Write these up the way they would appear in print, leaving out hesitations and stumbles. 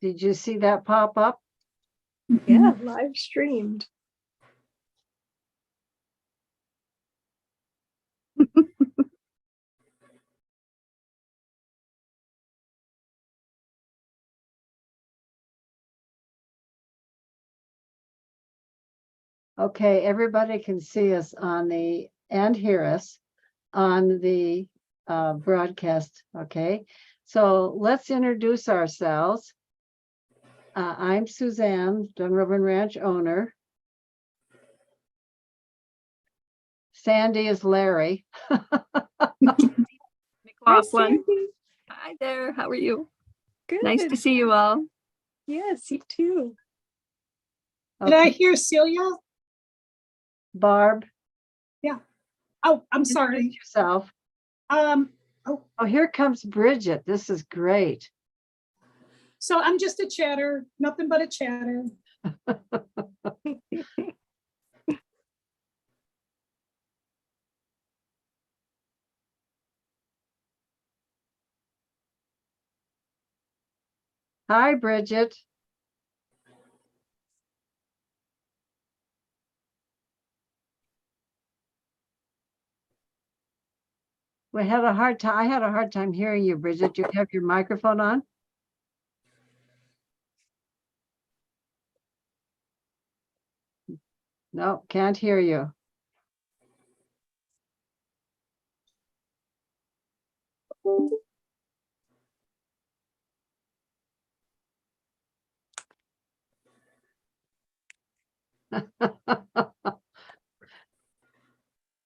Did you see that pop up? Yeah, live streamed. Okay, everybody can see us on the, and hear us on the broadcast, okay? So let's introduce ourselves. I'm Suzanne, Dunrobin Ranch owner. Sandy is Larry. McLaughlin. Hi there. How are you? Good. Nice to see you all. Yes, you too. Did I Okay, hear Celia? Barb, Oh, I'm sorry. introduce yourself. Oh, Oh, here comes Bridget. This is great. so I'm just a chatter, nothing but a chatter. Hi, Bridget. I had a hard time hearing you, Bridget. You have your microphone on? No, can't hear you.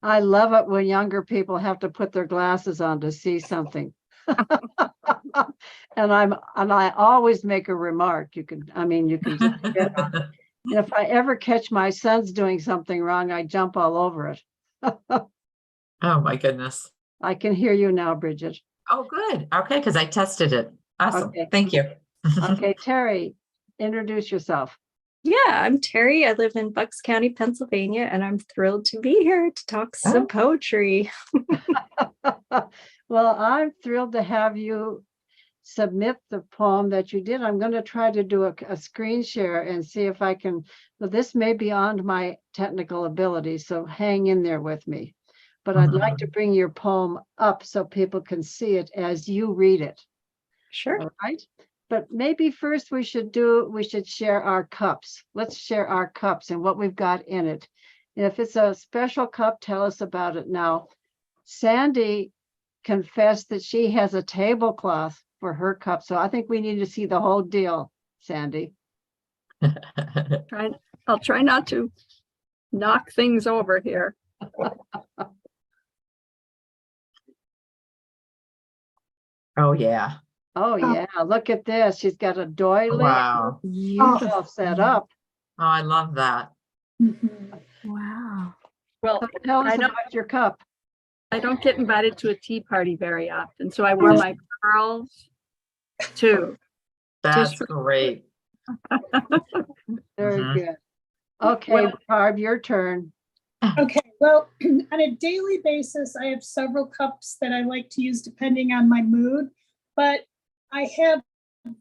I love it when younger people have to put their glasses on to see something. And I always make a remark. You can just get on. And if I ever catch my son's doing something wrong, I jump all over it. Oh, my goodness. I can hear you now, Bridget. Oh, good. Okay, because I tested it. Awesome. Okay. Thank you. Okay, Terry, introduce yourself. Yeah, I'm Terry. I live in Bucks County, Pennsylvania, and I'm thrilled to be here to talk some Oh. poetry. Well, I'm thrilled to have you submit the poem that you did. I'm going to try to do a screen share and see if I can, well, this may be beyond my technical ability, so hang in there with me. But I'd like to bring your poem up so people can see it as you read it. Sure. All right. But maybe first we should share our cups. Let's share our cups and what we've got in it. And if it's a special cup, tell us about it now. Sandy confessed that she has a tablecloth for her cup. So I think we need to see the whole deal, Sandy. I'll try not to knock things over here. Oh, yeah. Oh yeah, look at this. She's got a doily. Wow. All set up. Oh, I love that. Wow. Well, Tell us I don't- about your cup. I don't get invited to a tea party very often, so I wear my pearls too. That's Just- great. Very Mhm. good. Okay, Well- Barb, your turn. Okay, well, on a daily basis, I have several cups that I like to use depending on my mood. But I have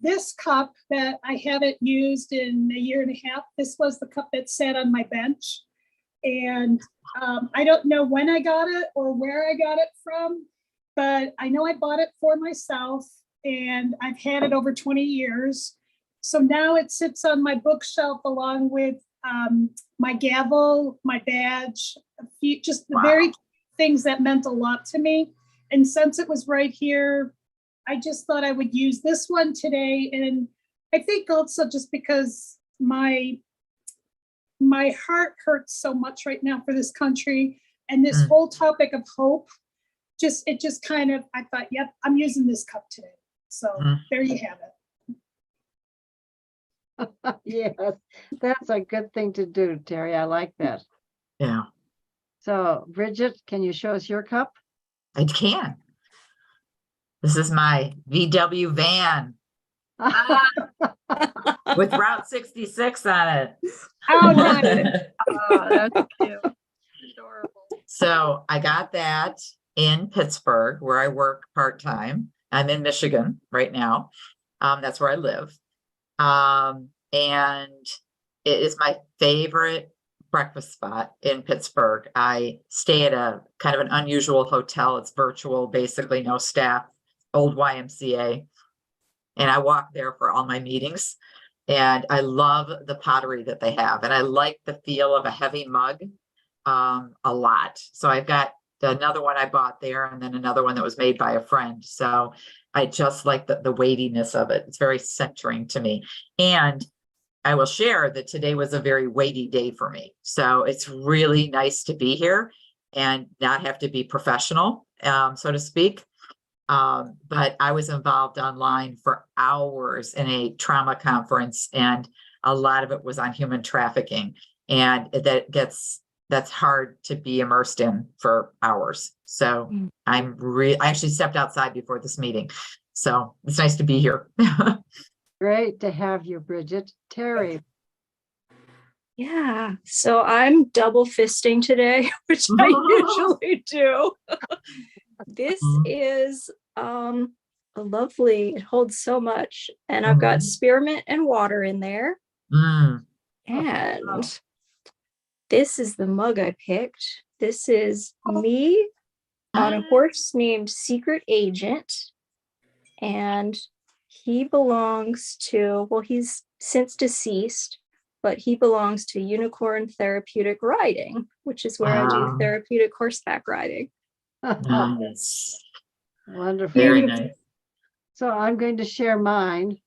this cup that I haven't used in a year and a half. This was the cup that sat on my bench. And I don't know when I got it or where I got it from, but I know I bought it for myself and I've had it over 20 years. So now it sits on my bookshelf along with my gavel, my badge, just the Wow. very things that meant a lot to me. And since it was right here, I just thought I would use this one today. And I think also just because my heart hurts so much right now for this country and this Mm. whole topic of hope, it just kind of, I thought, yep, I'm using this cup today. So Mm. there you have it. Yes, that's a good thing to do, Terry. I like that. Yeah, So Bridget, can you show us your cup? I can. This is my VW van with Route 66 on it. Oh, nice. Oh, that's cute. Adorable. So I got that in Pittsburgh, where I work part-time. I'm in Michigan right now. That's where I live. And it is my favorite breakfast spot in Pittsburgh. I stay at a kind of an unusual hotel. It's virtual, basically no staff, old YMCA. And I walk there for all my meetings. And I love the pottery that they have. And I like the feel of a heavy mug a lot. So I've got another one I bought there and then another one that was made by a friend. So I just like the weightiness of it. It's very centering to me. And I will share that today was a very weighty day for me. So it's really nice to be here and not have to be professional, so to speak. But I was involved online for hours in a trauma conference, and a lot of it was on human trafficking. And that's hard to be immersed in for hours. So I actually stepped outside before this meeting. So it's nice to be here. Great to have you, Bridget. Terry, Yeah, so I'm double fisting today, which I usually do. This is a lovely, it holds so much. And I've got spearmint and water in there. Mm. And this is the mug I picked. This is me on a horse named Secret Agent. And he belongs to, well, he's since deceased, but he belongs to Unicorn Therapeutic Riding, which is where I do Wow. therapeutic horseback riding. Nice. wonderful. Very nice. So I'm going to share mine,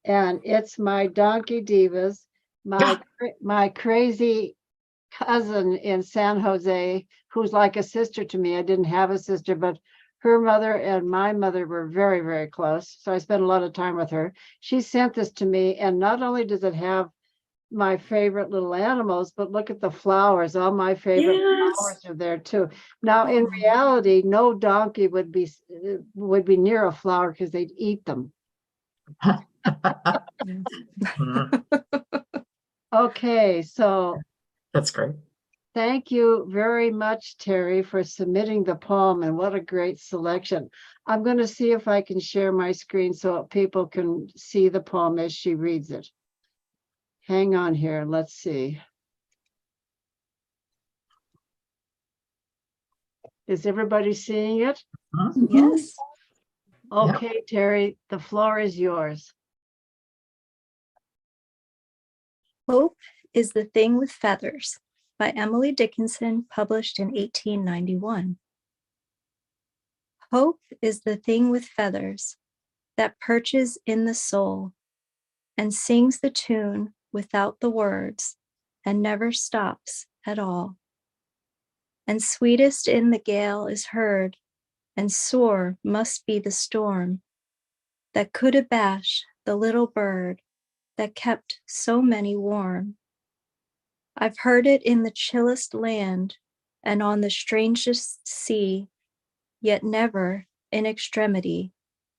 and it's my Donkey Divas, my crazy cousin in San Jose, who's like a sister to me. I didn't have a sister, but her mother and my mother were very, very close. So I spent a lot of time with her. She sent this to me, and not only does it have my favorite little animals, but look at the flowers. All my favorite flowers are there too. Now, in reality, no donkey would be near a flower because they'd eat them. Okay, so That's great. thank you very much, Terry, for submitting the poem, and what a great selection. I'm going to see if I can share my screen so people can see the poem as she reads it. Hang on here, let's see. Is everybody seeing it? Yes. Okay, Terry, the floor is yours. Hope is the Thing with Feathers by Emily Dickinson, published in 1891. Hope is the thing with feathers that perches in the soul and sings the tune without the words and never stops at all. And sweetest in the gale is heard, and sore must be the storm that could abash the little bird that kept so many warm. I've heard it in the chillest land and on the strangest sea, yet never in extremity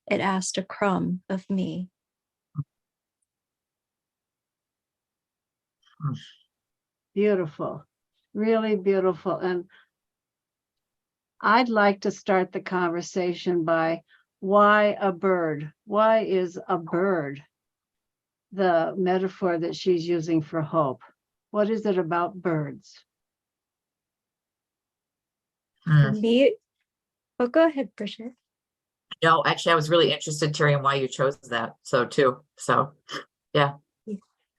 it asked a crumb of me. Beautiful, really beautiful. And I'd like to start the conversation by why a bird? Why is a bird the metaphor that she's using for hope? What is it about birds? For me, oh, go ahead, Bridget. No, actually, I was really interested, Terry, in why you chose that. So too. So, yeah.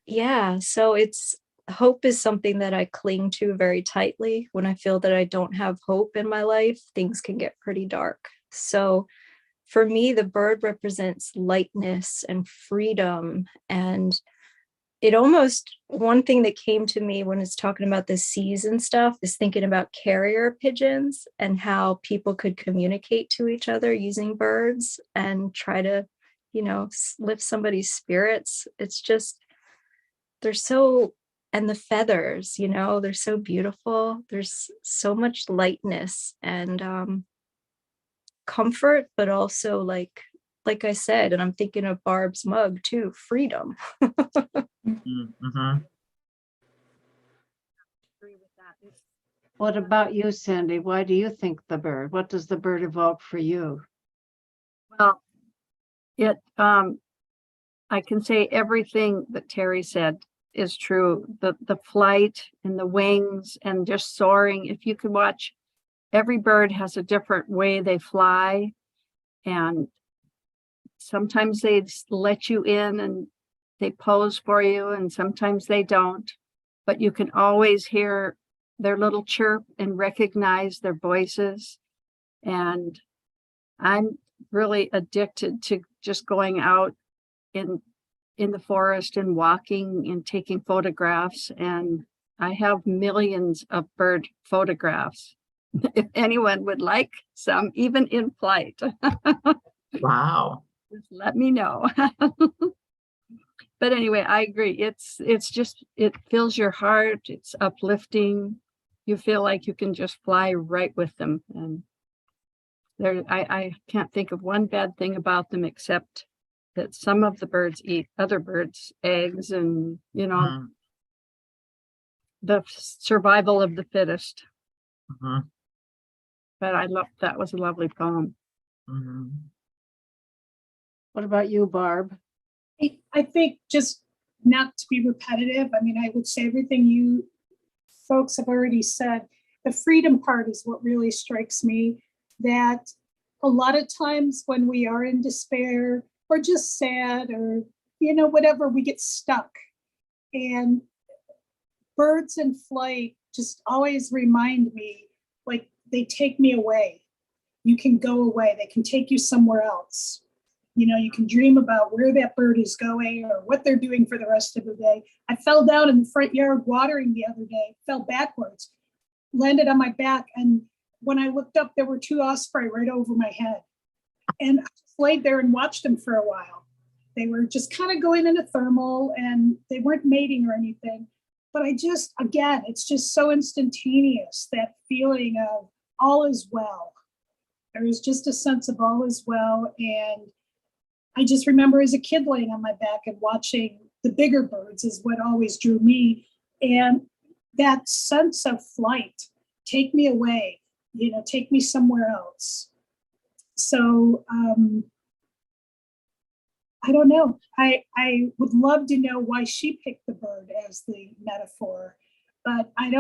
Yeah, so it's hope is something that I cling to very tightly. When I feel that I don't have hope in my life, things can get pretty dark. So for me, the bird represents lightness and freedom. And it almost, one thing that came to me when it's talking about the seas and stuff is thinking about carrier pigeons and how people could communicate to each other using birds and try to, you know, lift somebody's spirits. It's just, they're so, and the feathers, you know, they're so beautiful. There's so much lightness and comfort, but also like I said, and I'm thinking of Barb's mug too, freedom. Mm-hmm. What about you, Sandy? Why do you think the bird? What does the bird evoke for you? Well, it I can say everything that Terry said is true. The flight and the wings and just soaring. If you could watch, every bird has a different way they fly. And sometimes they let you in and they pose for you, and sometimes they don't. But you can always hear their little chirp and recognize their voices. And I'm really addicted to just going out in the forest and walking and taking photographs. And I have millions of bird photographs. If anyone would like some, even in flight, Wow. just let me know. But anyway, I agree. It's just, it fills your heart. It's uplifting. You feel like you can just fly right with them. And I can't think of one bad thing about them, except that some of the birds eat other birds' eggs, and Mm, the survival of the fittest. mhm, But I love, that was a lovely poem. mhm. What about you, Barb? I think, just not to be repetitive, I mean, I would say everything you folks have already said. The freedom part is what really strikes me, that a lot of times when we are in despair or just sad or, whatever, we get stuck. And birds in flight just always remind me, like, they take me away. You can go away. They can take you somewhere else. You can dream about where that bird is going or what they're doing for the rest of the day. I fell down in the front yard watering the other day, fell backwards, landed on my back. And when I looked up, there were 2 osprey right over my head. And I just laid there and watched them for a while. They were just kind of going into thermal and they weren't mating or anything. But again, it's just so instantaneous, that feeling of all is well. There is just a sense of all is well. And I just remember as a kid laying on my back and watching the bigger birds is what always drew me. And that sense of flight, take me away, take me somewhere else. So I don't know. I would love to know why she picked the bird as the metaphor, but I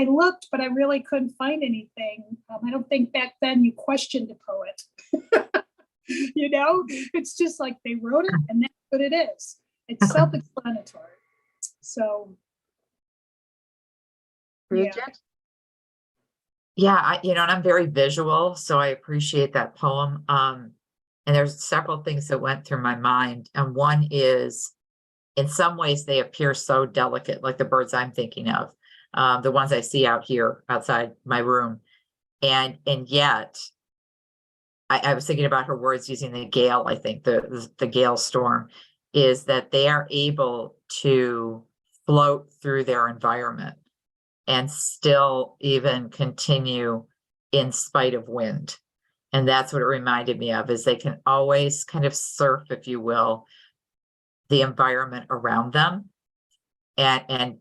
looked, but I really couldn't find anything. I don't think back then you questioned a poet. It's just like they wrote it and that's what it is. It's self-explanatory. So yeah. Bridget? Yeah, and I'm very visual, so I appreciate that poem. And there's several things that went through my mind. And one is, in some ways, they appear so delicate, like the birds I'm thinking of, the ones I see out here outside my room. And yet, I was thinking about her words using the gale, I think, the gale storm, is that they are able to float through their environment and still even continue in spite of wind. And that's what it reminded me of, is they can always kind of surf, if you will, the environment around them and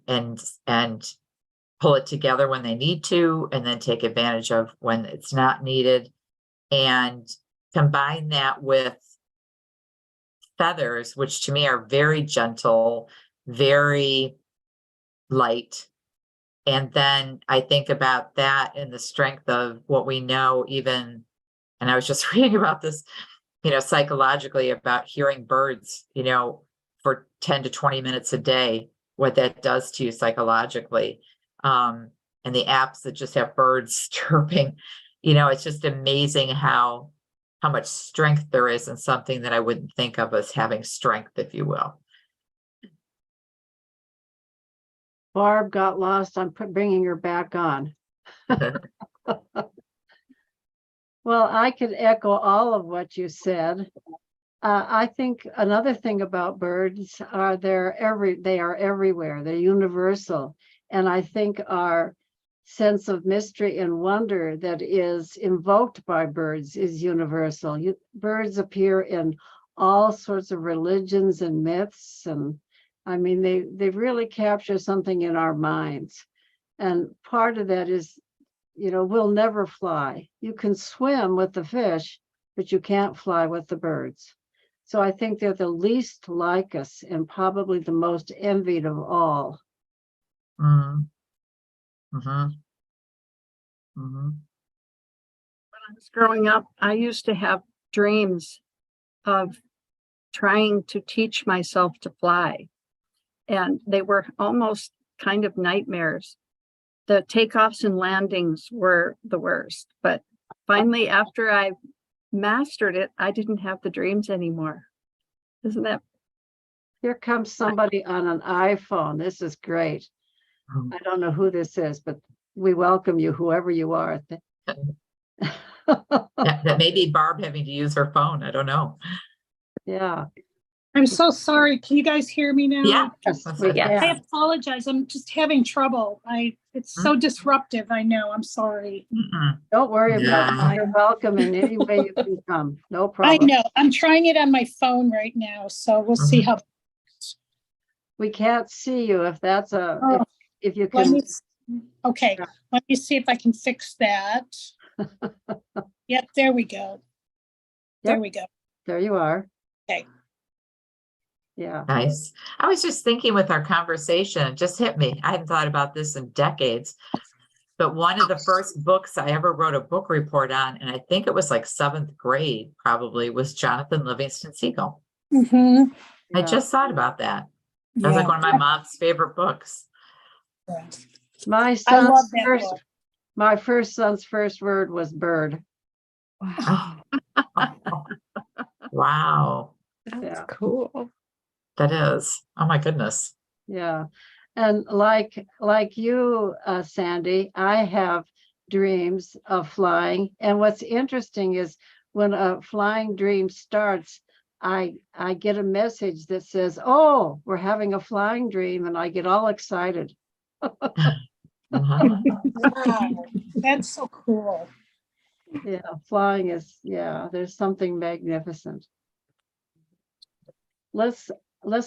pull it together when they need to, and then take advantage of when it's not needed. And combine that with feathers, which to me are very gentle, very light. And then I think about that and the strength of what we know, even, and I was just reading about this, psychologically, about hearing birds, for 10 to 20 minutes a day, what that does to you psychologically. And the apps that just have birds chirping, it's just amazing how much strength there is in something that I wouldn't think of as having strength, if you will. Barb got lost. I'm bringing her back on. Well, I could echo all of what you said. I think another thing about birds are they are everywhere. They're universal. And I think our sense of mystery and wonder that is invoked by birds is universal. Birds appear in all sorts of religions and myths. And I mean, they really capture something in our minds. And part of that is, we'll never fly. You can swim with the fish, but you can't fly with the birds. So I think they're the least like us and probably the most envied of all. Mm. Mhm. Mhm. When I was growing up, I used to have dreams of trying to teach myself to fly. And they were almost kind of nightmares. The takeoffs and landings were the worst. But finally, after I mastered it, I didn't have the dreams anymore. Isn't that? Here comes somebody on an iPhone. This is great. Mm. I don't know who this is, but we welcome you, whoever you are. That may be Barb having to use her phone. I don't know. Yeah. I'm so sorry. Can you guys hear me now? Yeah. Yes, That's we right. Yes. I can. apologize. I'm just having trouble. It's so disruptive. I know. I'm sorry. Mm-mm. Don't worry about Yeah. it. You're welcome in any way you can come. No I problem. know. I'm trying it on my phone right now, so we'll see how. We can't see you if that's Oh, if you let can. me, okay, Yeah. let me see if I can fix that. Yep, there we go. There Yep. we go. There you are. Okay. Yeah. Nice. I was just thinking with our conversation, it just hit me. I hadn't thought about this in decades. But one of the first books I ever wrote a book report on, and I think it was like 7th grade probably, was Jonathan Livingston Seagull. Mm-hmm. I Yeah. just thought about that. That was like one of my mom's favorite books. My I son's love that first, book. my first son's first word was bird. Wow. Wow, That's Yeah. cool. that is. Oh my goodness. Yeah. And like you, Sandy, I have dreams of flying. And what's interesting is when a flying dream starts, I get a message that says, "Oh, we're having a flying dream," and I get all excited. Uh-huh. Wow, that's so cool. Yeah, flying is, yeah, there's something magnificent. Let's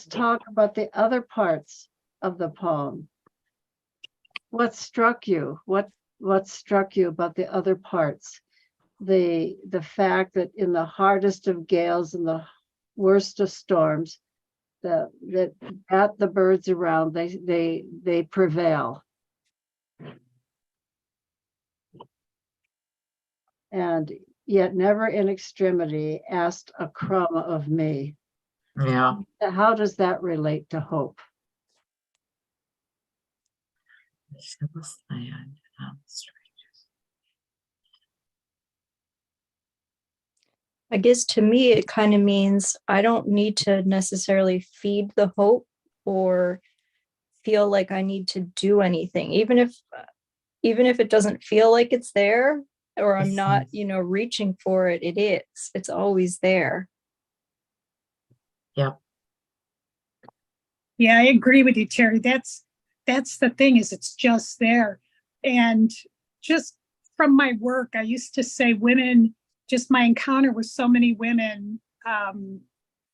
talk about the other parts of the poem. What struck you? What struck you about the other parts? The fact that in the hardest of gales and the worst of storms, that the birds around, they prevail. And yet never in extremity asked a crumb of me. Yeah. How does that relate to hope? I guess to me, it kind of means I don't need to necessarily feed the hope or feel like I need to do anything, even if it doesn't feel like it's there or I'm not, reaching for it. It's always there. Yep. Yeah, I agree with you, Terry. That's the thing, is it's just there. And just from my work, I used to say women, just my encounter with so many women,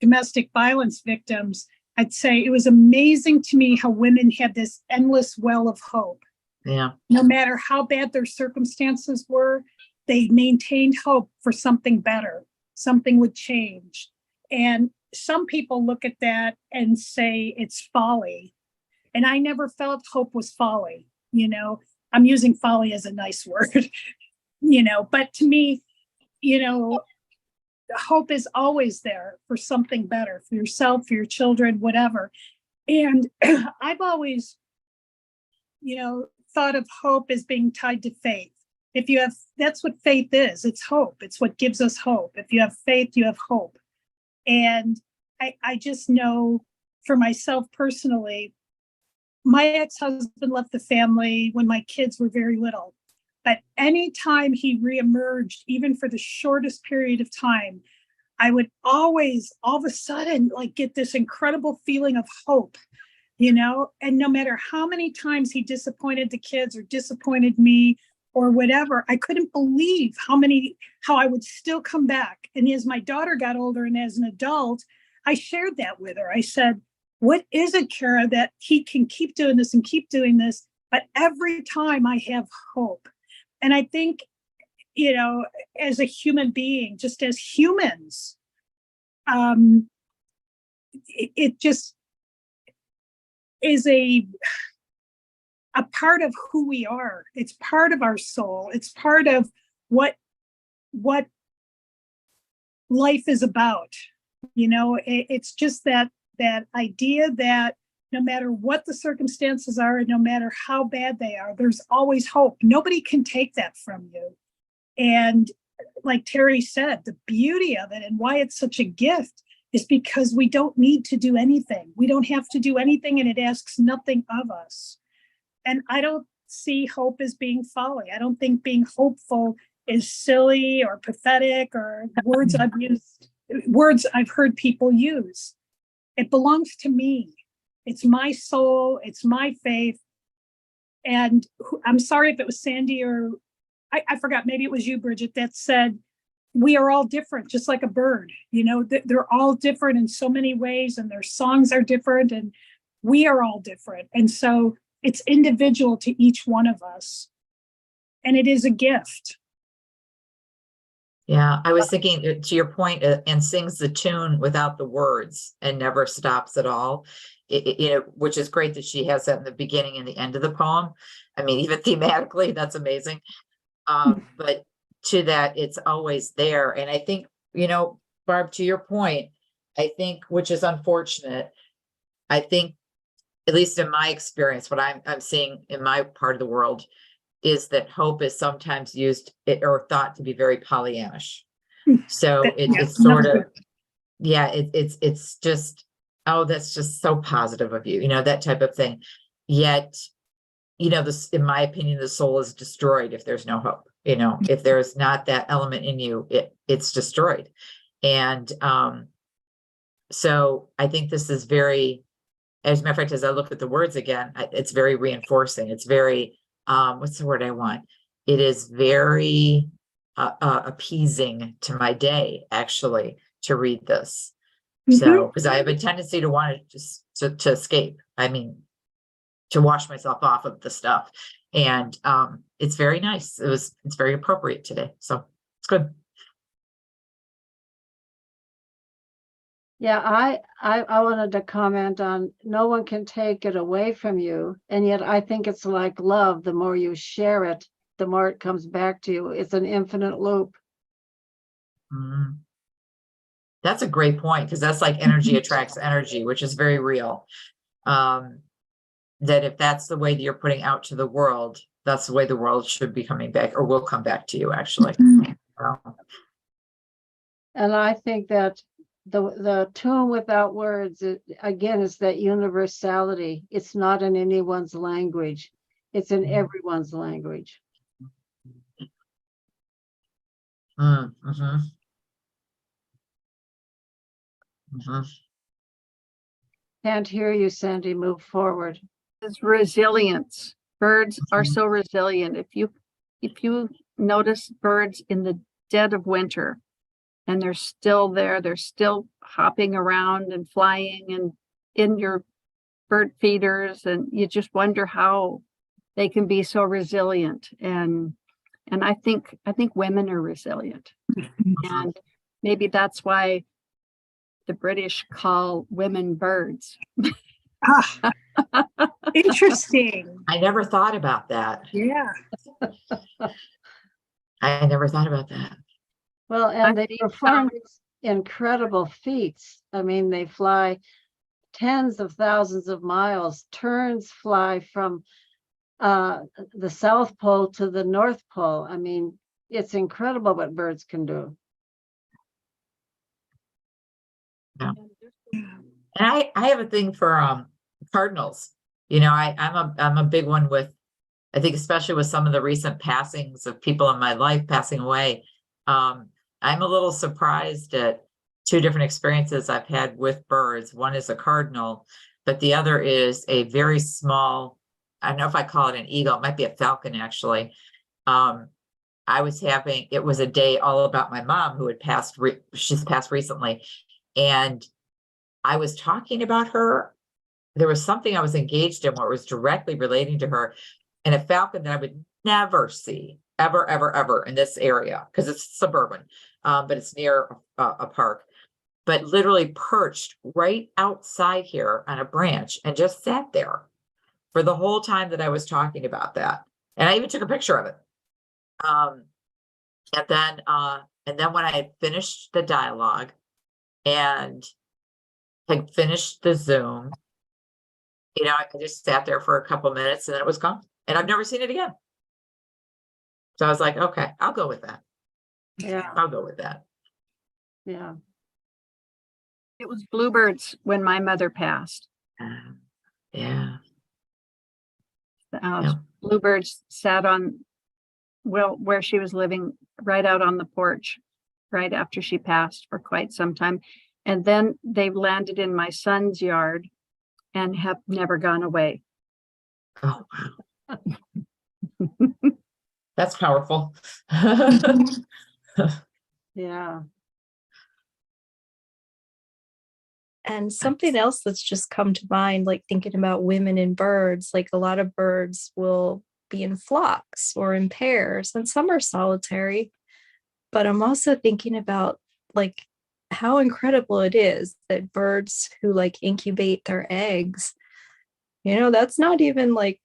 domestic violence victims, I'd say it was amazing to me how women had this endless well of hope. Yeah. No matter how bad their circumstances were, they maintained hope for something better, something would change. And some people look at that and say it's folly. And I never felt hope was folly. I'm using folly as a nice word, but to me, hope is always there for something better, for yourself, for your children, whatever. And I've always, thought of hope as being tied to faith. That's what faith is. It's hope. It's what gives us hope. If you have faith, you have hope. And I just know for myself personally, my ex-husband left the family when my kids were very little. But anytime he reemerged, even for the shortest period of time, I would always, all of a sudden, get this incredible feeling of hope, and no matter how many times he disappointed the kids or disappointed me or whatever, I couldn't believe how I would still come back. And as my daughter got older and as an adult, I shared that with her. I said, what is it, Kara, that he can keep doing this and keep doing this, but every time I have hope? And I think, as a human being, just as humans, it just is a part of who we are. It's part of our soul. It's part of what life is about. You know, it's just that idea that no matter what the circumstances are, and no matter how bad they are, there's always hope. Nobody can take that from you. And like Terry said, the beauty of it and why it's such a gift is because we don't need to do anything. We don't have to do anything, and it asks nothing of us. And I don't see hope as being folly. I don't think being hopeful is silly or pathetic or words I've heard people use. It belongs to me. It's my soul. It's my faith. And I'm sorry if it was Sandy or I forgot, maybe it was you, Bridget, that said, we are all different, just like a bird. You know, they're all different in so many ways, and their songs are different, and we are all different. And so it's individual to each one of us. And it is a gift. Yeah, I was thinking to your point, and sings the tune without the words and never stops at all. You know, which is great that she has that in the beginning and the end of the poem. I mean, even thematically, that's amazing. But to that, it's always there. And I think, you know, Barb, to your point, I think, which is unfortunate, I think, at least in my experience, what I'm seeing in my part of the world is that hope is sometimes used or thought to be very Pollyannish. So it's sort of, yeah, it's just, oh, that's just so positive of you, you know, that type of thing. Yet, you know, this, in my opinion, the soul is destroyed if there's no hope. You know, if there's not that element in you, it's destroyed. And so I think this is very, as a matter of fact, as I look at the words again, it's very reinforcing. It's very, what's the word I want? It is very appeasing to my day, actually, to read this. So, because I have a tendency to want to just to escape. I mean, to wash myself off of the stuff. And it's very nice. It's very appropriate today. So it's good. Yeah, I wanted to comment on, no one can take it away from you. And yet I think it's like love. The more you share it, the more it comes back to you. It's an infinite loop. Mm. That's a great point, because that's like energy attracts energy, which is very real. That if that's the way that you're putting out to the world, that's the way the world should be coming back, or will come back to you, actually. And I think that the tune without words, again, is that universality. It's not in anyone's language. It's in everyone's language. Mm-hmm. Mm-hmm. Can't hear you, Sandy. Move forward. Is resilience. Birds are so resilient. If you notice birds in the dead of winter, and they're still there, they're still hopping around and flying and in your bird feeders, and you just wonder how they can be so resilient. And I think women are resilient. And maybe that's why the British call women birds. Interesting. I never thought about that. Yeah. I never thought about that. Well, and they perform these incredible feats. I mean, they fly tens of thousands of miles. Terns fly from the South Pole to the North Pole. I mean, it's incredible what birds can do. Yeah. And I have a thing for cardinals. You know, I'm a big one with, I think, especially with some of the recent passings of people in my life passing away. I'm a little surprised at two different experiences I've had with birds. One is a cardinal, but the other is a very small, I don't know if I call it an eagle, it might be a falcon, actually. It was a day all about my mom, who had passed, she's passed recently. And I was talking about her. There was something I was engaged in where it was directly relating to her, and a falcon that I would never see ever in this area, because it's suburban, but it's near a park. but literally perched right outside here on a branch and just sat there for the whole time that I was talking about that. And I even took a picture of it. And then when I had finished the dialogue and had finished the Zoom, I just sat there for a couple minutes and then it was gone. And I've never seen it again. So I was like, okay, I'll go with that. Yeah, I'll go with that. yeah. It was bluebirds when my mother passed. Yeah. Uh, Yeah. Bluebirds sat on, well, where she was living, right out on the porch, right after she passed for quite some time. And then they landed in my son's yard and have never gone away. Oh, wow. That's powerful. Yeah. And something else that's just come to mind, like thinking about women and birds, like a lot of birds will be in flocks or in pairs, and some are solitary. But I'm also thinking about like how incredible it is that birds who like incubate their eggs, that's not even like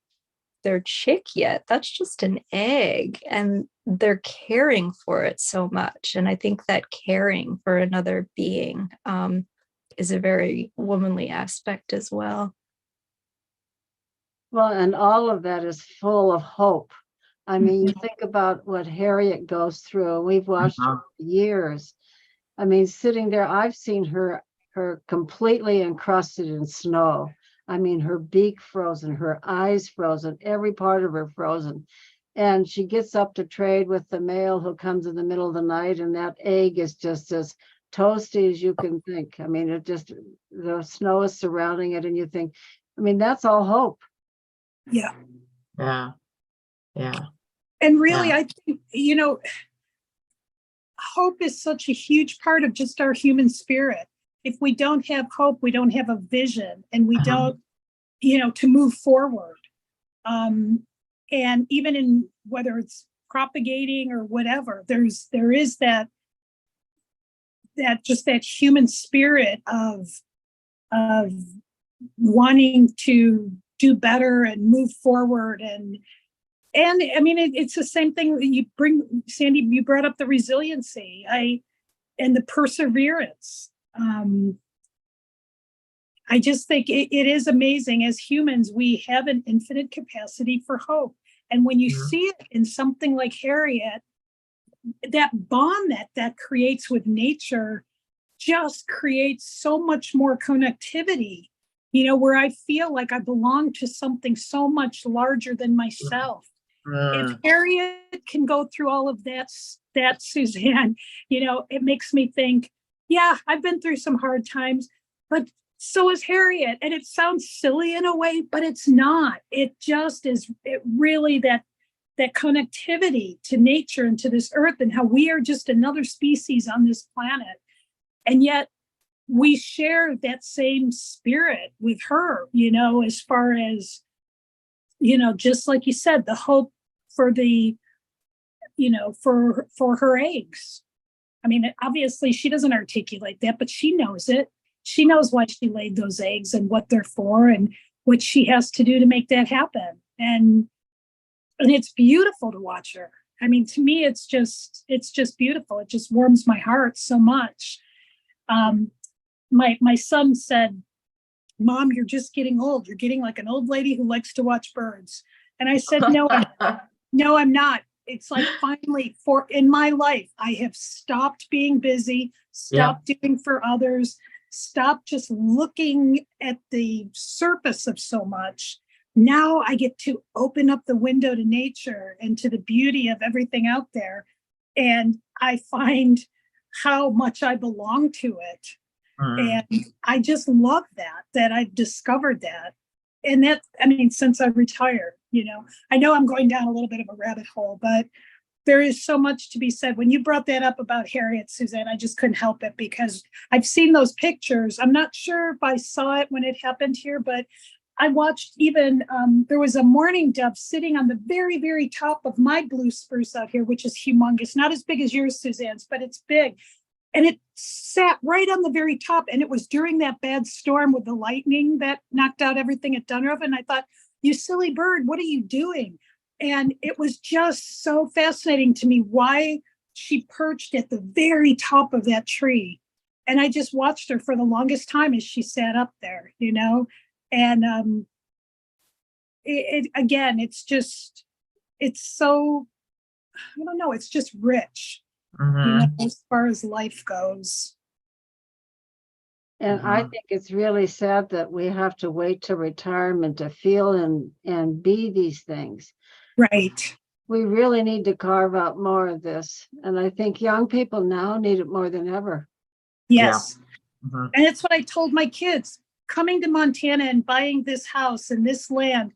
their chick yet. That's just an egg, and they're caring for it so much. And I think that caring for another being is a very womanly aspect as well. Well, and all of that is full of hope. I mean, you think about what Harriet goes through. We've watched her for years. I mean, sitting there, I've seen her completely encrusted in snow. I mean, her beak frozen, her eyes frozen, every part of her frozen. And she gets up to trade with the male who comes in the middle of the night, and that egg is just as toasty as you can think. I mean, the snow is surrounding it, and you think, I mean, that's all hope. Yeah. Yeah. Yeah. And really, Yeah. I think, hope is such a huge part of just our human spirit. If we don't have hope, we don't have a vision, and we don't, to move forward. And even in whether it's propagating or whatever, there is that human spirit of wanting to do better and move forward. And I mean, it's the same thing that you bring, Sandy, you brought up the resiliency and the perseverance. I just think it is amazing. As humans, we have an infinite capacity for hope. And when you see it in something like Harriet, that bond that creates with nature just creates so much more connectivity, where I feel like I belong to something so much larger than myself. If Harriet can go through all of that, Suzanne, it makes me think, yeah, I've been through some hard times, but so is Harriet. And it sounds silly in a way, but it's not. It just is. It really that connectivity to nature and to this earth, and how we are just another species on this planet. And yet we share that same spirit with her, as far as, just like you said, the hope for the, for her eggs. I mean, obviously she doesn't articulate that, but she knows it. She knows why she laid those eggs and what they're for and what she has to do to make that happen. And it's beautiful to watch her. I mean, to me, it's just beautiful. It just warms my heart so much. My son said, "Mom, you're just getting old. You're getting like an old lady who likes to watch birds." And I said, "No, I'm not. It's like finally in my life, I have stopped being busy, stopped doing for others, stopped just looking at the surface of so much. Now I get to open up the window to nature and to the beauty of everything out there. And I find how much I belong to it. And I just love that I've discovered that. And that, I mean, since I retired, I know I'm going down a little bit of a rabbit hole, but there is so much to be said. When you brought that up about Harriet, Suzanne, I just couldn't help it because I've seen those pictures. I'm not sure if I saw it when it happened here, but I watched even, there was a mourning dove sitting on the very, very top of my blue spruce out here, which is humongous, not as big as yours, Suzanne's, but it's big. and it sat right on the very top. And it was during that bad storm with the lightning that knocked out everything at Dunrove. And I thought, you silly bird, what are you doing? And it was just so fascinating to me why she perched at the very top of that tree. And I just watched her for the longest time as she sat up there, you know? And again, it's so, I don't know, it's just rich, you know, as far as life goes. And I think it's really sad that we have to wait to retirement to feel and be these things. Right. We really need to carve out more of this. And I think young people now need it more than ever. Yes. Mhm. And it's what I told my kids. Coming to Montana and buying this house and this land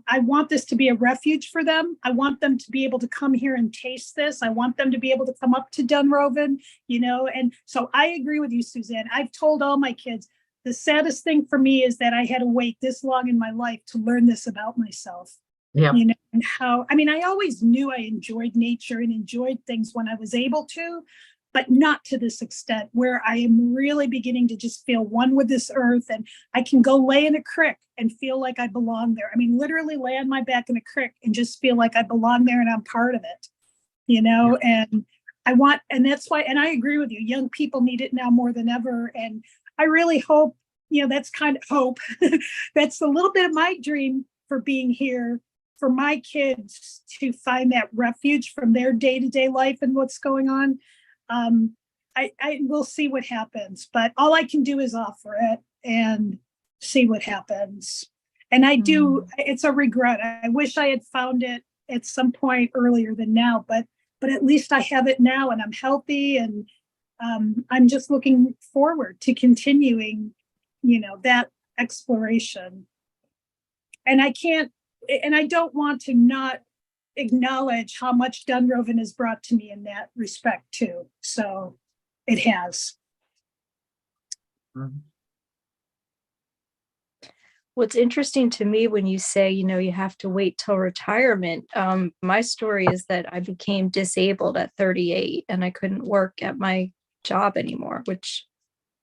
I want this to be a refuge for them. I want them to be able to come here and taste this. I want them to be able to come up to Dunroven, you know. And so I agree with you, Suzanne. I've told all my kids, the saddest thing for me is that I had to wait this long in my life to learn this about myself. Yeah. You know, and how, I mean, I always knew I enjoyed nature and enjoyed things when I was able to, but not to this extent where I am really beginning to just feel one with this earth, and I can go lay in a creek and feel like I belong there. I mean, literally lay on my back in a creek and just feel like I belong there and I'm part of it, you know. And that's why, and I agree with you, young people need it now more than ever. And I really hope, you know, that's kind of hope. That's a little bit of my dream for being here, for my kids to find that refuge from their day-to-day life and what's going on. I will see what happens, but all I can do is offer it and see what happens. And I do, it's a regret. I wish I had found it at some point earlier than now, but at least I have it now and I'm healthy, and I'm just looking forward to continuing, you know, that exploration. And I don't want to not acknowledge how much Dunroven has brought to me in that respect too. So it has. Mhm. What's interesting to me when you say, you know, you have to wait till retirement, my story is that I became disabled at 38 and I couldn't work at my job anymore, which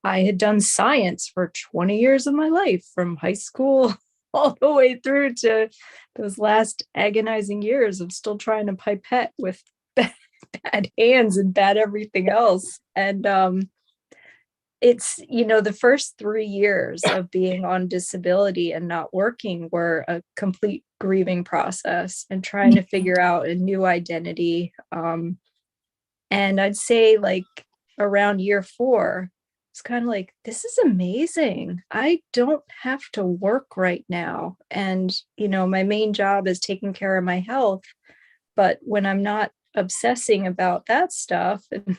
I had done science for 20 years of my life, from high school all the way through to those last agonizing years of still trying to pipette with bad hands and bad everything else. And it's, you know, the first 3 years of being on disability and not working were a complete grieving process and trying to figure out a new identity. And I'd say like around year 4, it's kind of like, this is amazing. I don't have to work right now. And, you know, my main job is taking care of my health. But when I'm not obsessing about that stuff and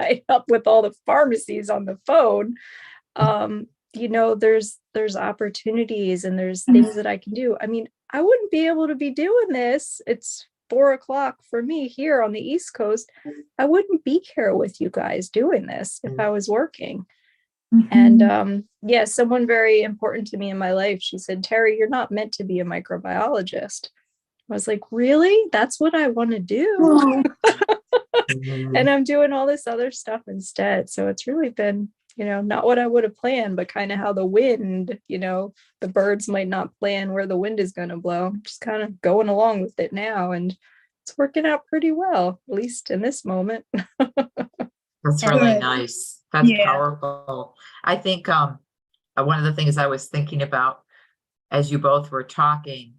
tied up with all the pharmacies on the phone, you know, there's opportunities and there's things that I can do. I mean, I wouldn't be able to be doing this. It's 4:00 for me here on the East Coast. I wouldn't be here with you guys doing this if I was working. And yeah, someone very important to me in my life, she said, Terry, you're not meant to be a microbiologist. I was like, really? That's what I want to do. And I'm doing all this other stuff instead. So it's really been, you know, not what I would have planned, but kind of how the wind, you know, the birds might not plan where the wind is going to blow. I'm just kind of going along with it now. And it's working out pretty well, at least in this moment. That's really Good. nice. That's Yeah. powerful. I think one of the things I was thinking about as you both were talking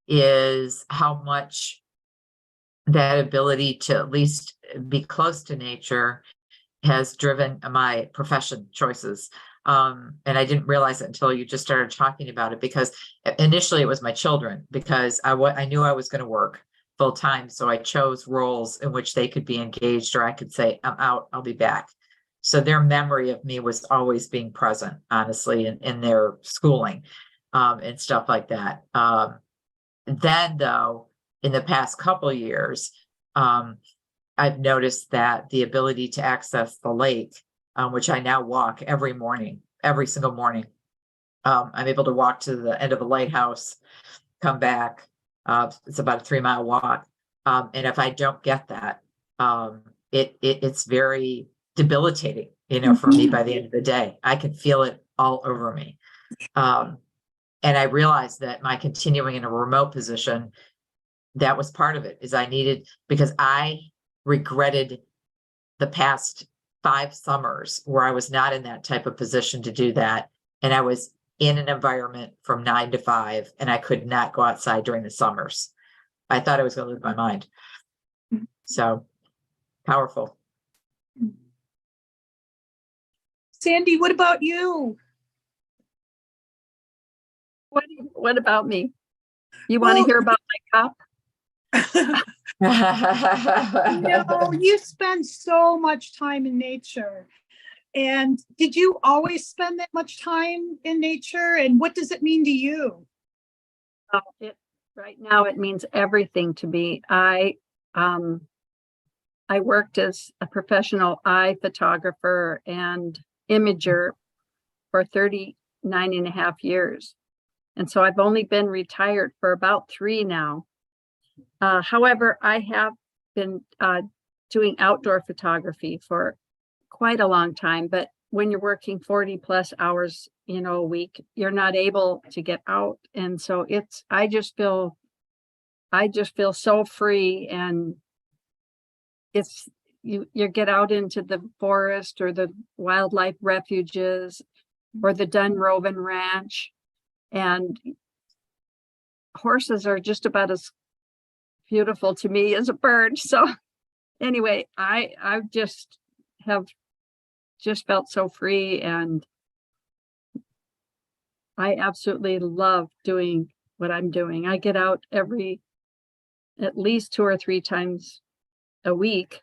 is how much that ability to at least be close to nature has driven my profession choices. And I didn't realize it until you just started talking about it, because initially it was my children, because I knew I was going to work full time. So I chose roles in which they could be engaged, or I could say, I'm out, I'll be back. So their memory of me was always being present, honestly, in their schooling and stuff like that. Then though, in the past couple of years, I've noticed that the ability to access the lake, which I now walk every morning, every single morning, I'm able to walk to the end of a lighthouse, come back. It's about a 3-mile walk. And if I don't get that, it's very debilitating, for me by the end of the day. I could feel it all over me. And I realized that my continuing in a remote position, that was part of it, is I needed, because I regretted the past 5 summers where I was not in that type of position to do that. And I was in an environment from 9 to 5, and I could not go outside during the summers. I thought I was going to lose my mind. So powerful. Sandy, what about you? What about me? You want to Well- hear about my cup? No, you spend so much time in nature. And did you always spend that much time in nature? And what does it mean to you? Right now, it means everything to me. I worked as a professional eye photographer and imager for 39 and a half years. And so I've only been retired for about 3 now. However, I have been doing outdoor photography for quite a long time, but when you're working 40 plus hours, a week, you're not able to get out. And so I just feel so free. And you get out into the forest or the wildlife refuges or the Dunrovin Ranch, and horses are just about as beautiful to me as a bird. So anyway, I just have felt so free, and I absolutely love doing what I'm doing. I get out at least 2 or 3 times a week,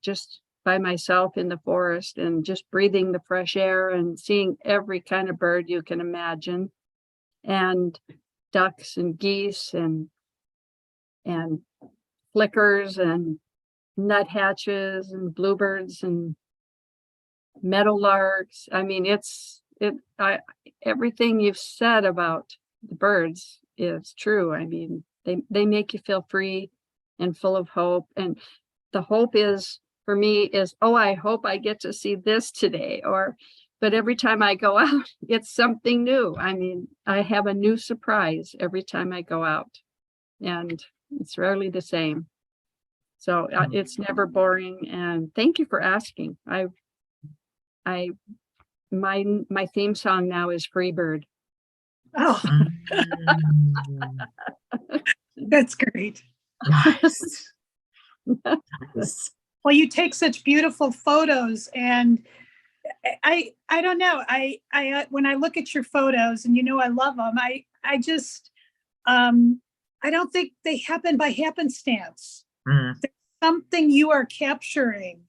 just by myself in the forest, and just breathing the fresh air and seeing every kind of bird you can imagine, and ducks and geese and flickers and nuthatches and bluebirds and meadowlarks. I mean, everything you've said about the birds is true. I mean, they make you feel free and full of hope. And the hope is, for me, is, oh, I hope I get to see this today. But every time I go out, it's something new. I mean, I have a new surprise every time I go out, and it's rarely the same. So it's never boring. And thank you for asking. My theme song now is Freebird. Oh, that's great. Nice. Nice. Well, you take such beautiful photos, and I don't know. I when I look at your photos, and I love them, I just I don't think they happen by happenstance. Mm. There's something you are capturing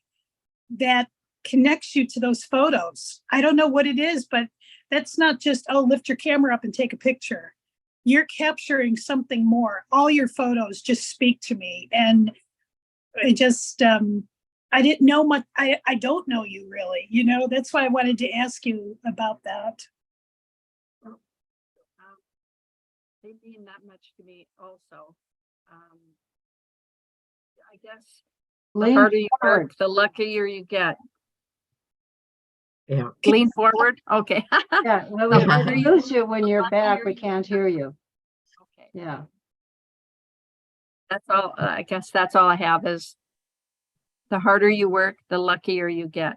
that connects you to those photos. I don't know what it is, but that's not just, oh, lift your camera up and take a picture. You're capturing something more. All your photos just speak to me. And I just, I didn't know much. I don't know you really, that's why I wanted to ask you about that. They mean that much to me also. I guess the Lean harder you forward. work, the luckier you get. Yeah. Lean forward. Okay. Yeah, well, we lose you when you're back. We can't hear you. Okay. Yeah. That's all. I guess that's all I have is the harder you work, the luckier you get.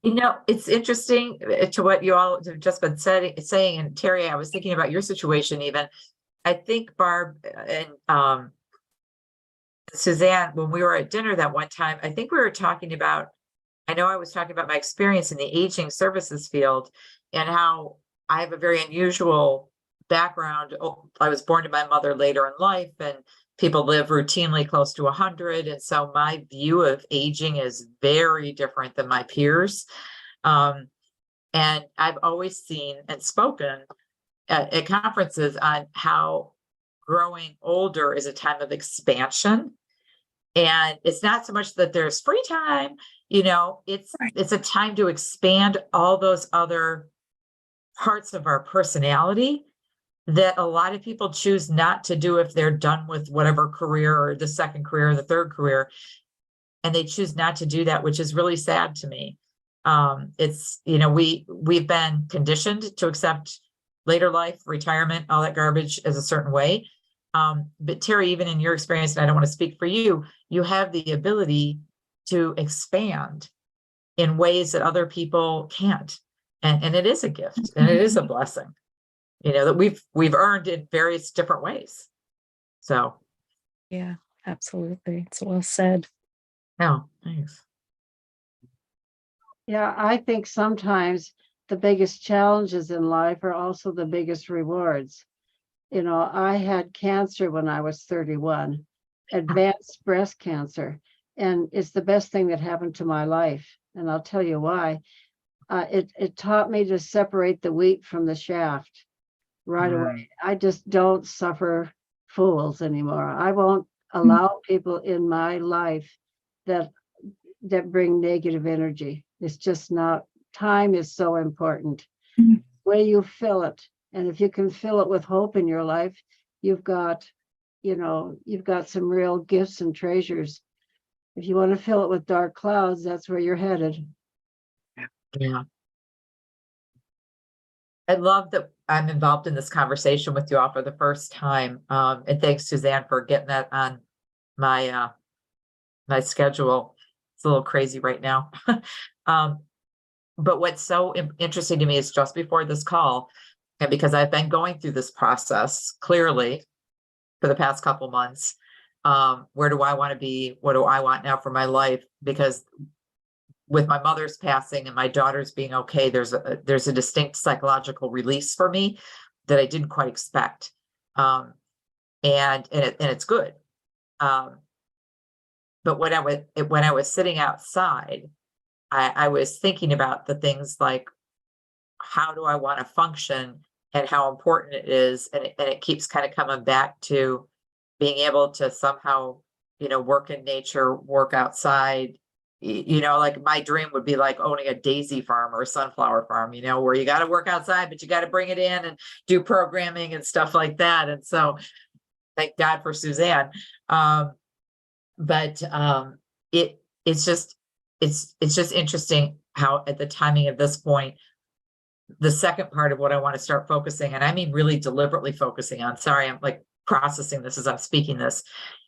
It's interesting to what you all have just been saying. And Terry, I was thinking about your situation even. I think Barb and Suzanne, when we were at dinner that one time, I think we were talking about, I know I was talking about my experience in the aging services field and how I have a very unusual background. I was born to my mother later in life, and people live routinely close to 100. And so my view of aging is very different than my peers. And I've always seen and spoken at conferences on how growing older is a time of expansion. And it's not so much that there's free time, it's a time to expand all those other parts of our personality that a lot of people choose not to do if they're done with whatever career, or the second career, or the third career. and they choose not to do that, which is really sad to me. It's, you know, we've been conditioned to accept later life, retirement, all that garbage as a certain way. But Terry, even in your experience, and I don't want to speak for you, you have the ability to expand in ways that other people can't. And it is a gift, and it is a blessing, you know, that we've earned in various different ways. So, Yeah, absolutely. It's well said. no, thanks. Yeah, I think sometimes the biggest challenges in life are also the biggest rewards. You know, I had cancer when I was 31, advanced breast cancer, and it's the best thing that happened to my life. And I'll tell you why. It taught me to separate the wheat from the shaft right away. I just don't suffer fools anymore. I won't allow people in my life that bring negative energy. It's just not. Time is so important. Mhm. Where you fill it, and if you can fill it with hope in your life, you've got, you know, you've got some real gifts and treasures. If you want to fill it with dark clouds, that's where you're headed. Yeah. I love that I'm involved in this conversation with you all for the first time. And thanks, Suzanne, for getting that on my my schedule. It's a little crazy right now. But what's so interesting to me is just before this call, and because I've been going through this process clearly for the past couple months, where do I want to be? What do I want now for my life? Because with my mother's passing and my daughter's being okay, there's a distinct psychological release for me that I didn't quite expect. And it's good. But when I was sitting outside, I was thinking about the things like, how do I want to function and how important it is. And it keeps kind of coming back to being able to somehow, you know, work in nature, work outside. You know, like my dream would be like owning a daisy farm or a sunflower farm, you know, where you got to work outside, but you got to bring it in and do programming and stuff like that. And so thank God for Suzanne. But it's just interesting how at the timing of this point, the second part of what I want to start focusing, and I mean really deliberately focusing on, sorry, I'm like processing this as I'm speaking this,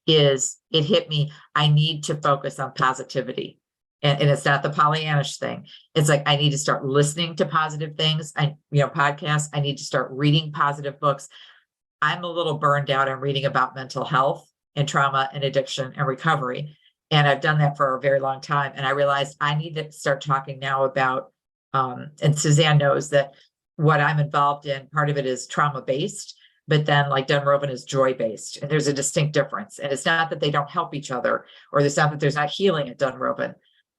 is it hit me, I need to focus on positivity. And it's not the Pollyannish thing. It's like, I need to start listening to positive things. Podcasts. I need to start reading positive books. I'm a little burned out on reading about mental health and trauma and addiction and recovery. And I've done that for a very long time. And I realized I need to start talking now about, and Suzanne knows that what I'm involved in, part of it is trauma-based, but then like Dunrovin is joy-based. And there's a distinct difference. And it's not that they don't help each other, or it's not that there's not healing at Dunrovin,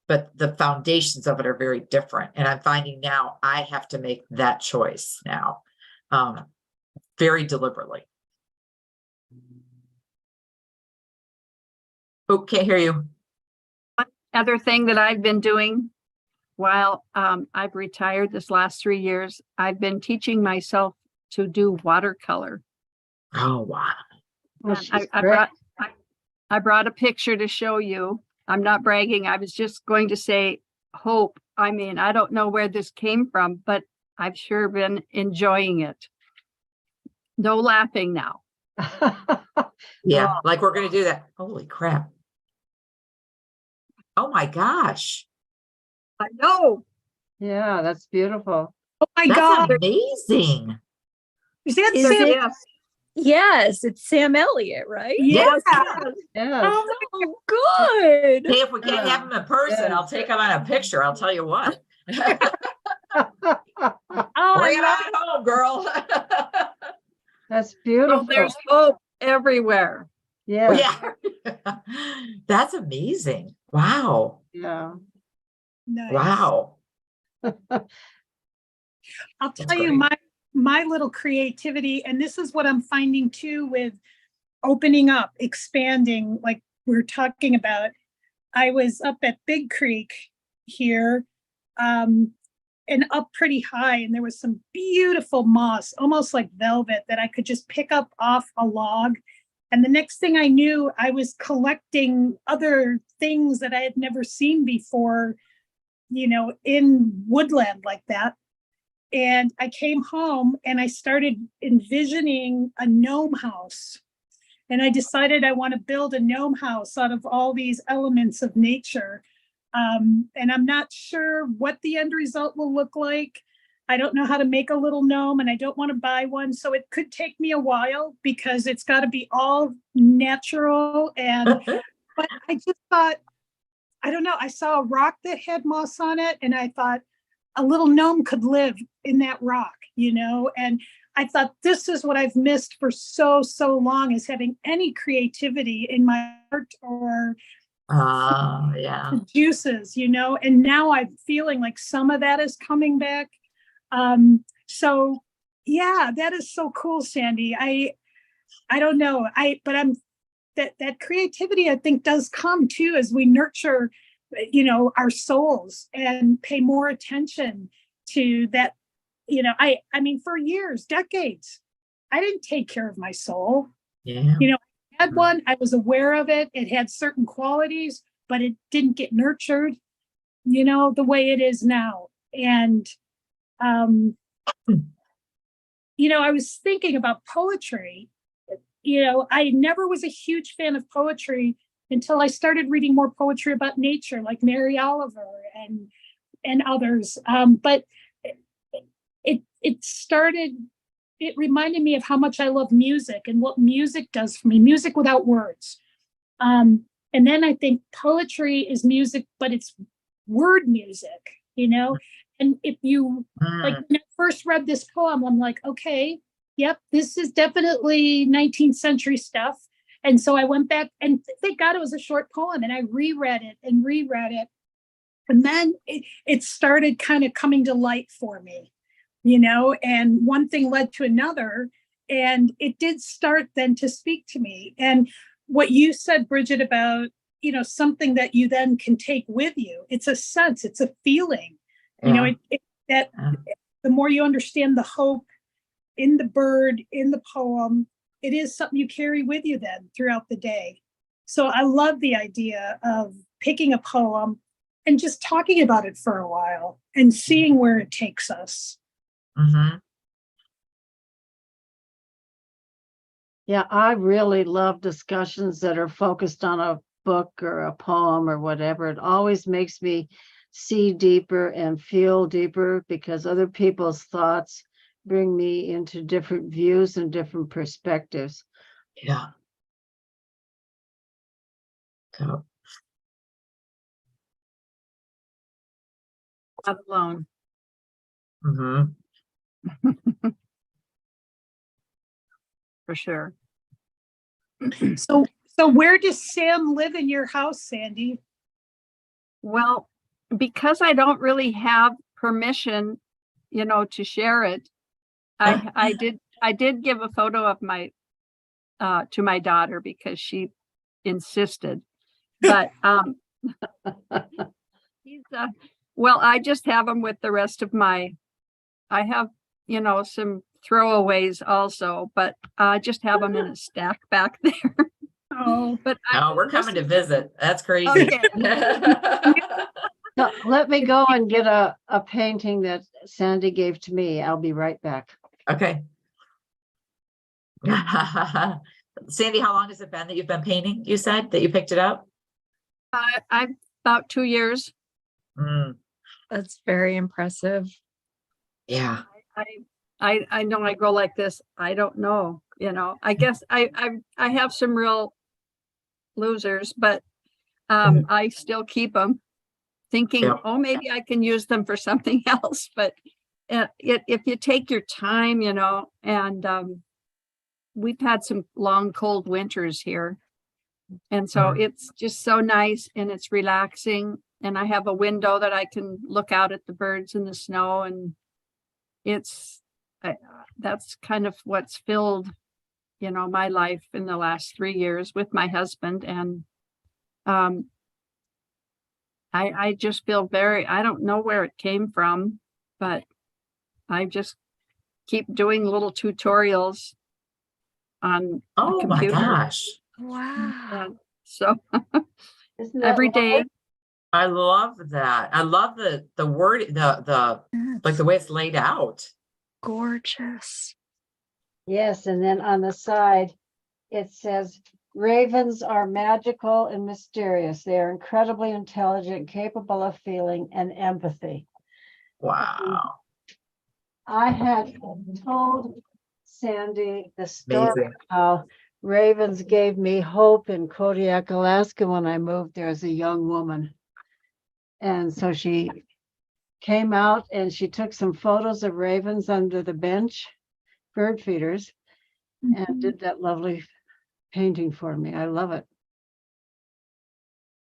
but the foundations of it are very different. And I'm finding now I have to make that choice now, very deliberately. Oh, can't hear you. Other thing that I've been doing while I've retired this last 3 years, I've been teaching myself to do watercolor. Oh, wow. Well, And she's I great. brought a picture to show you. I'm not bragging. I was just going to say hope. I mean, I don't know where this came from, but I've sure been enjoying it. No laughing now. Yeah, like we're going to do that. Holy crap. Oh my gosh. I know. Yeah, that's beautiful. Oh my That's God. amazing. Is that Is Sam? it- Yes. Yes, it's Sam Elliott, right? Yeah. Yes. Oh, good. Hey, if we can't have him in person, I'll take him on a picture. I'll tell you what. Bring Oh, it on home, girl. That's So beautiful. there's hope everywhere. Yes. Yeah. That's amazing. Wow. Yeah. nice. Wow. I'll That's tell you great. my little creativity, and this is what I'm finding too with opening up, expanding, like we're talking about. I was up at Big Creek here, and up pretty high, and there was some beautiful moss, almost like velvet, that I could just pick up off a log And the next thing I knew, I was collecting other things that I had never seen before, in woodland like that. And I came home and I started envisioning a gnome house. And I decided I want to build a gnome house out of all these elements of nature. And I'm not sure what the end result will look like. I don't know how to make a little gnome, and I don't want to buy one. So it could take me a while because it's got to be all natural. But I just thought, I don't know, I saw a rock that had moss on it, and I thought a little gnome could live in that rock, and I thought this is what I've missed for so long, is having any creativity in my art or Yeah. juices, and now I'm feeling like some of that is coming back. So yeah, that is so cool, Sandy. I don't know. But I'm that creativity, I think, does come too as we nurture, our souls and pay more attention to that. I mean, for years, decades, I didn't take care of my soul. Yeah. I had one, I was aware of it. It had certain qualities, but it didn't get nurtured, the way it is now. And I was thinking about poetry. I never was a huge fan of poetry until I started reading more poetry about nature, like Mary Oliver and others. But it reminded me of how much I love music and what music does for me, music without words. And then I think poetry is music, but it's word music, And if you, like, when I first read this poem, I'm like, okay, yep, this is definitely 19th century stuff. And so I went back, and thank God it was a short poem, and I reread it. And then it started kind of coming to light for me, and one thing led to another. And it did start then to speak to me. And what you said, Bridget, about, something that you then can take with you, it's a sense, it's a feeling. That the more you understand the hope in the bird, in the poem, it is something you carry with you then throughout the day. So I love the idea of picking a poem and just talking about it for a while and seeing where it takes us. Mm-hmm. Yeah, I really love discussions that are focused on a book or a poem or whatever. It always makes me see deeper and feel deeper because other people's thoughts bring me into different views and different perspectives. Yeah. So, Not alone. mm-hmm. For sure. So where does Sam live in your house, Sandy? Well, because I don't really have permission, to share it, I did give a photo of my to my daughter because she insisted. But he's well, I just have him with the rest of I have, some throwaways also, but I just have them in a stack back there. Oh, But Oh, we're coming to visit. That's crazy. Okay. So let me go and get a painting that Sandy gave to me. I'll be right back. Okay. Sandy, how long has it been that you've been painting? You said that you picked it up? I'm about 2 years. That's very impressive. Yeah. I know I go like this. I don't know, I guess I have some real losers, but I still keep them thinking, Yep. oh, maybe I can use them for something else. But if you take your time, and we've had some long, cold winters here. And so it's just so nice and it's relaxing. And I have a window that I can look out at the birds and the snow. And that's kind of what's filled, my life in the last 3 years with my husband. And I just feel I don't know where it came from, but I just keep doing little tutorials on the Oh my computer. gosh. Wow. So Isn't that every day, lovely? I love that. I love the word, like the way it's laid out. Gorgeous. Yes, and then on the side, it says, ravens are magical and mysterious. They are incredibly intelligent, capable of feeling and empathy. Wow. I had told Sandy the story Amazing. how ravens gave me hope in Kodiak, Alaska when I moved there as a young woman. And so she came out and she took some photos of ravens under the bench, bird feeders, and did that lovely painting for me. I love it.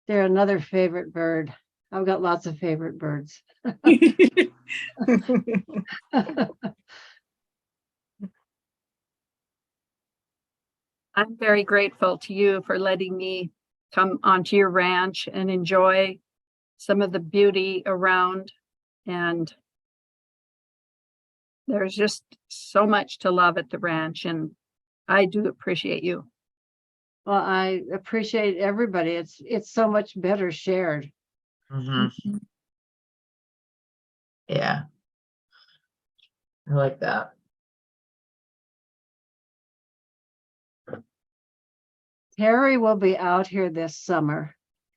They're another favorite bird. I've got lots of favorite birds. I'm very grateful to you for letting me come onto your ranch and enjoy some of the beauty around. And there's just so much to love at the ranch, and I do appreciate you. Well, I appreciate everybody. It's so much better shared. Mhm. Yeah. I like that. Terry will be out here this summer.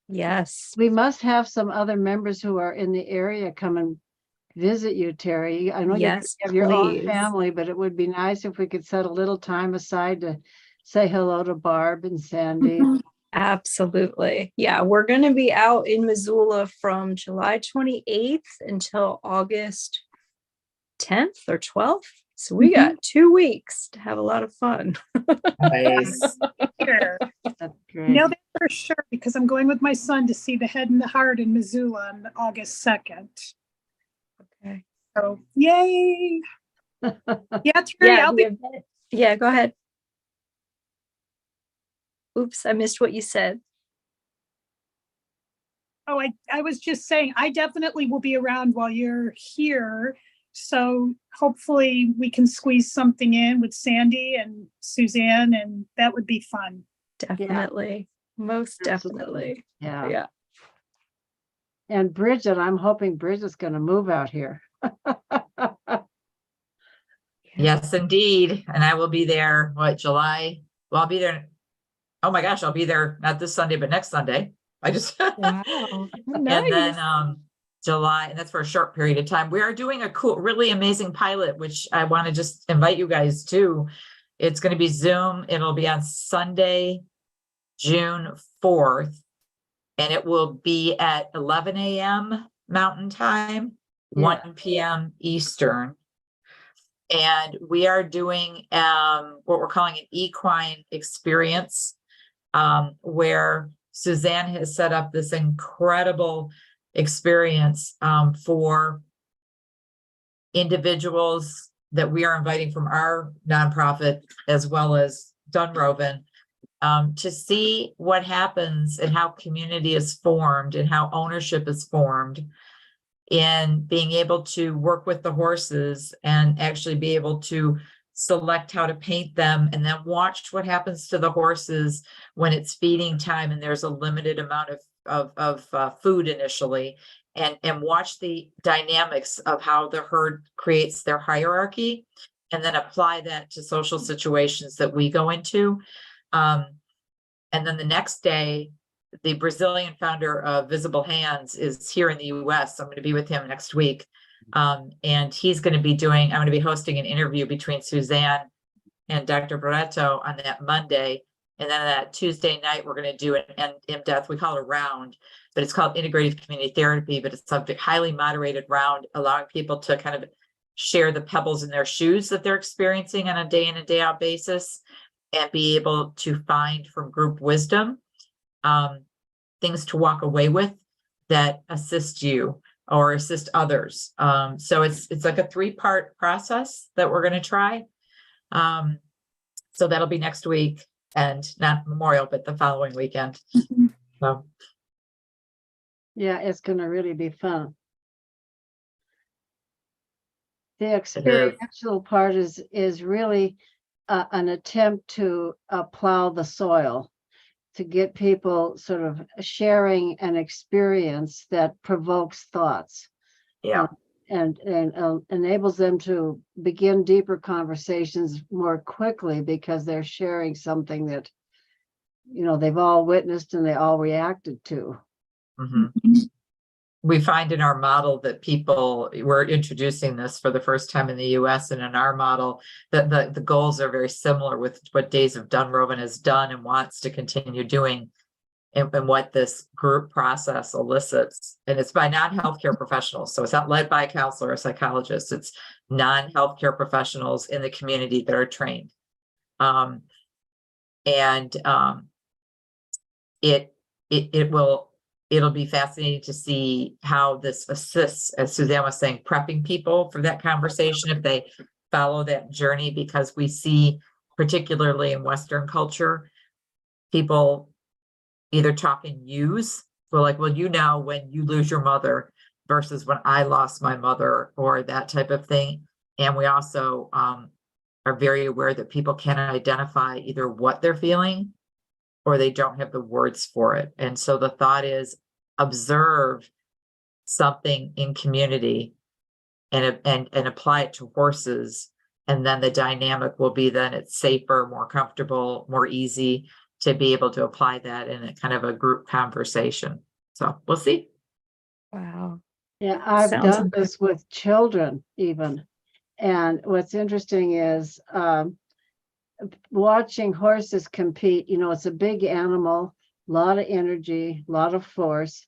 Yes. We must have some other members who are in the area come and visit you, Terry. I know you Yes, have your own please. family, but it would be nice if we could set a little time aside to say hello to Barb and Sandy. Absolutely. Yeah, we're going to be out in Missoula from July 28th until August 10th or 12th. So we got 2 weeks to have a lot of fun. Nice. Sure. That's You great. know that for sure, because I'm going with my son to see The Head and the Heart in Missoula on August 2nd. Okay. So, yay. Yeah, Terry, Yeah, I'll the be. event. Yeah, go ahead. Oops, I missed what you said. Oh, I was just saying, I definitely will be around while you're here. So hopefully we can squeeze something in with Sandy and Suzanne, and that would be fun. Definitely. Most Absolutely. definitely. Yeah. Yeah. And Bridget, I'm hoping Bridget's going to move out here. Yes, indeed. And I will be there, July? Well, I'll be there. Oh my gosh, I'll be there not this Sunday, but next Sunday. I just Wow. and Nice. then July, and that's for a short period of time. We are doing a cool, really amazing pilot, which I want to just invite you guys to. It's going to be Zoom. It'll be on Sunday, June 4th, and it will be at 11 a.m. Mountain Time, Yeah. 1 p.m. Eastern. And we are doing what we're calling an equine experience, where Suzanne has set up this incredible experience for individuals that we are inviting from our nonprofit, as well as Dunroven, to see what happens and how community is formed and how ownership is formed in being able to work with the horses and actually be able to select how to paint them, and then watch what happens to the horses when it's feeding time and there's a limited amount of food initially, and watch the dynamics of how the herd creates their hierarchy, and then apply that to social situations that we go into. And then the next day, the Brazilian founder of Visible Hands is here in the US. I'm going to be with him next week. And he's going to be I'm going to be hosting an interview between Suzanne and Dr. Barreto on that Monday. And then that Tuesday night, we're going to do an in-depth, we call it a round, but it's called Integrative Community Therapy, but it's a highly moderated round, allowing people to kind of share the pebbles in their shoes that they're experiencing on a day in and day out basis, and be able to find from group wisdom things to walk away with that assist you or assist others. So it's like a 3-part process that we're going to try. So that'll be next week, and not Memorial, but the following weekend. So Yeah, it's going to really be fun. The experiential part is really an attempt to plow the soil, to get people sort of sharing an experience that provokes thoughts Yeah. and enables them to begin deeper conversations more quickly because they're sharing something that, you know, they've all witnessed and they all reacted to. Mhm. We find in our model that we're introducing this for the first time in the US, and in our model that the goals are very similar with what Days of Dunroven has done and wants to continue doing, and what this group process elicits. And it's by non-healthcare professionals. So it's not led by a counselor or a psychologist. It's non-healthcare professionals in the community that are trained. It'll be fascinating to see how this assists, as Suzanne was saying, prepping people for that conversation if they follow that journey, because we see, particularly in Western culture, people either talk in yous. We're like, well, you know, when you lose your mother versus when I lost my mother, or that type of thing. And we also are very aware that people can't identify either what they're feeling or they don't have the words for it. And so the thought is observe something in community and apply it to horses. And then the dynamic will be then it's safer, more comfortable, more easy to be able to apply that in a kind of a group conversation. So we'll see. Wow. Yeah, I've Sounds done this with children even. And what's interesting is watching horses compete. You know, it's a big animal, a lot of energy, a lot of force.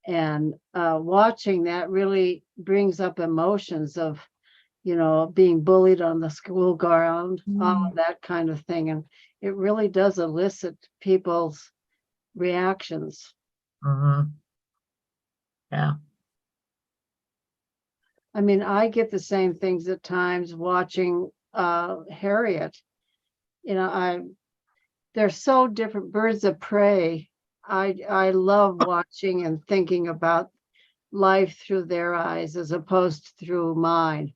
And watching that really brings up emotions of, you know, being bullied on the school ground, all of that kind of thing. And it really does elicit people's reactions. Mhm. Yeah. I mean, I get the same things at times watching Harriet. You know, they're so different birds of prey. I love watching and thinking about life through their eyes as opposed to through mine.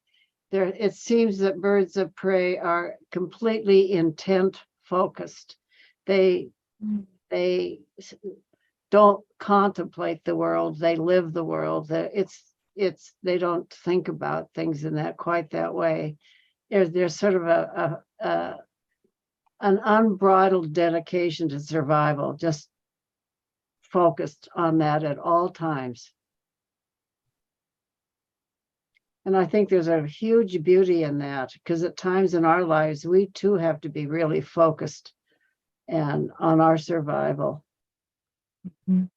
It seems that birds of prey are completely intent focused. They don't contemplate the world, they live the world. They don't think about things in that quite that way. There's sort of an unbridled dedication to survival, just focused on that at all times. And I think there's a huge beauty in that, because at times in our lives, we too have to be really focused and on our survival. Mhm.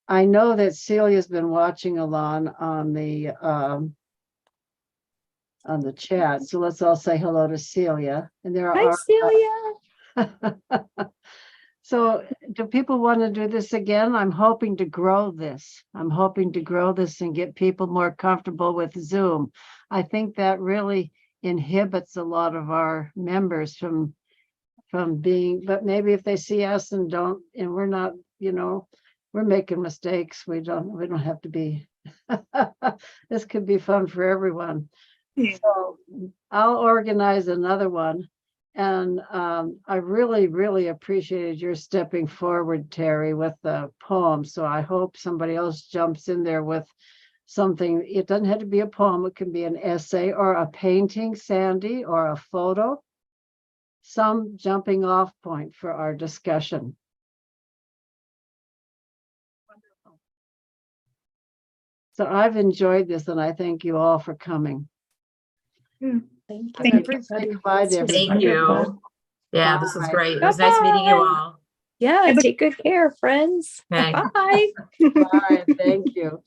I know that Celia's been watching Alon on the chat, so let's all say hello to Celia. And there Hi, are Celia. So do people want to do this again? I'm hoping to grow this. I'm hoping to grow this and get people more comfortable with Zoom. I think that really inhibits a lot of our members from being, but maybe if they see us and we're not, you know, we're making mistakes. We don't have to be, this could be fun for everyone. So I'll organize another one. And I really, really appreciated your stepping forward, Terry, with the poem. So I hope somebody else jumps in there with something. It doesn't have to be a poem. It can be an essay or a painting, Sandy, or a photo. Some jumping off point for our discussion. So I've enjoyed this, and I thank you all for coming. Thank Thank you, you. everybody. Bye, This was Thank you. wonderful. Yeah, this was Bye. great. It was nice meeting you all. Yeah, take good care, friends. Okay. Bye. Bye. Thank you.